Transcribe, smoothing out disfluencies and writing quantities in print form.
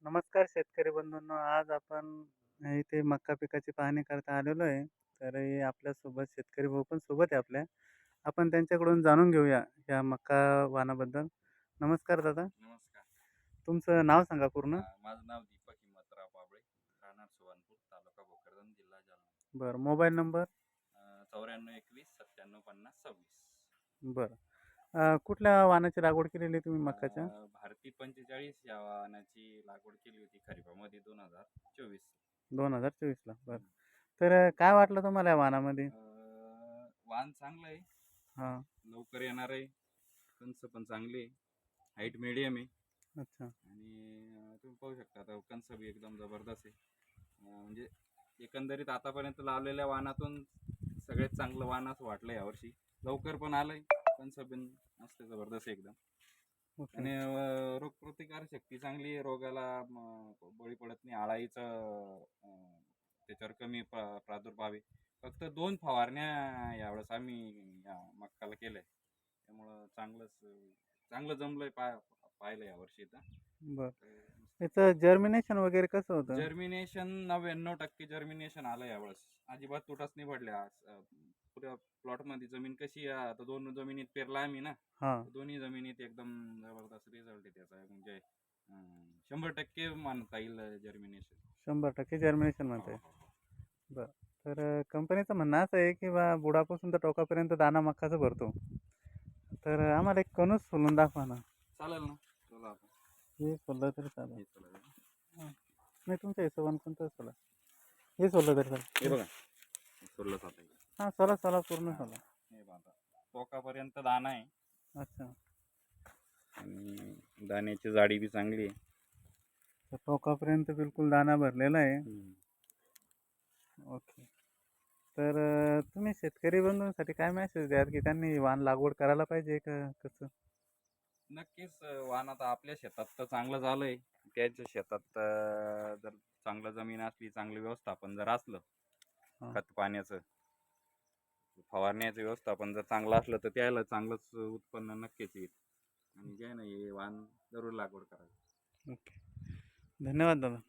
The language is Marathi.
नमस्कार शेतकरी बंधूंनो. आज आपण इथे मका पिकाची पाहणी करता आलेलो आहे. तर हे आपल्यासोबत शेतकरी भाऊ पण सोबत आहे आपल्या. आपण त्यांच्याकडून जाणून घेऊया या मका वाणाबद्दल. नमस्कार दादा. नमस्कार. तुमचं नाव सांगा पूर्ण? माझं नाव दीपक हिम्मतराव पाबळे, राहणार सुवानपूर, तालुका भोकरदन, जिल्हा जालना. बरं. Mobile number? 94 21 97 50 26. बरं. कुठल्या वाणाची लागवड केलेली तुम्ही मकाच्या? भारती 45 या वाहनाची लागवड केली होती खरीपामध्ये 2024. 2024ला. बरं. हम्म. तर काय वाटलं तुम्हाला या वाणामध्ये? वाहन चांगलं आहे, हां. लवकर येणार आहे, कणस पण चांगली आहे, हाईट मिडियम आहे. अच्छा. आणि तुम्ही पाहू शकता आता कणस बी एकदम जबरदस्त आहे. म्हणजे एकंदरीत आतापर्यंत लावलेल्या वाहनातून सगळ्यात चांगलं वाहन असं वाटलं यावर्षी. लवकर पण आलंय, कणस पण मस्त जबरदस्त आहे एकदम. ओके. आणि रोगप्रतिकार शक्ती चांगली आहे, रोगाला बळी पडत नाही, आळाईचं त्याच्यावर कमी प्रादुर्भाव आहे. फक्त 2 फवारण्या यावेळेस आम्ही या मक्काला केलंय, त्यामुळं चांगलं जमलंय पाहिलं यावर्षी तर. बरं. याचं जर्मिनेशन वगैरे कसं होतं? जर्मिनेशन 99% जर्मिनेशन आलं यावेळेस, अजिबात तुटाच नाही पडल्या. पुऱ्या प्लॉटमध्ये जमीन कशी आहे, आता 2 जमिनीत पेरला आम्ही ना, हां. दोन्ही जमिनीत एकदम जबरदस्त रिझल्ट आहे त्याचा. म्हणजे 100% मानता येईल जर्मिनेशन. 100% जर्मिनेशन हो म्हणताय. हो हो. बरं. तर कंपनीचं म्हणणं असं आहे, की बा बुडापासून तर टोकापर्यंत दाणा मक्काचा भरतो. तर आम्हाला एक कणूस सोलून दाखवा ना. चालेल ना, चला आपण हे सोललं तरी चालेल. हे चालेल. हां. नाही तुमच्या हिशोबाने कोणतं सोला. हे सोललं तरी हे चालेल. बघा, सोडलं जातं. हां, सोला सोला पूर्ण हां, सोला. हे बघा, टोकापर्यंत दाणा आहे अच्छा. आणि दाण्याची जाडी बी चांगली आहे. तर टोकापर्यंत बिलकुल दाणा भरलेला आहे. ओके. तर तुम्ही शेतकरी बंधूंसाठी काय मेसेज द्याल, की त्यांनी वाण लागवड करायला पाहिजे का कसं? नक्कीच. वाण आता आपल्या शेतात तर चांगलं झालंय. त्याच्या शेतात जर चांगलं जमीन असली, चांगलं व्यवस्थापन जर असलं, हां. खत पाण्याचं, फवारण्याचं व्यवस्थापन जर चांगलं असलं, तर त्याला चांगलंच उत्पन्न नक्कीच येईल. आणि जे आहे ना, हे वाण जरूर लागवड करावी. ओके. धन्यवाद दादा.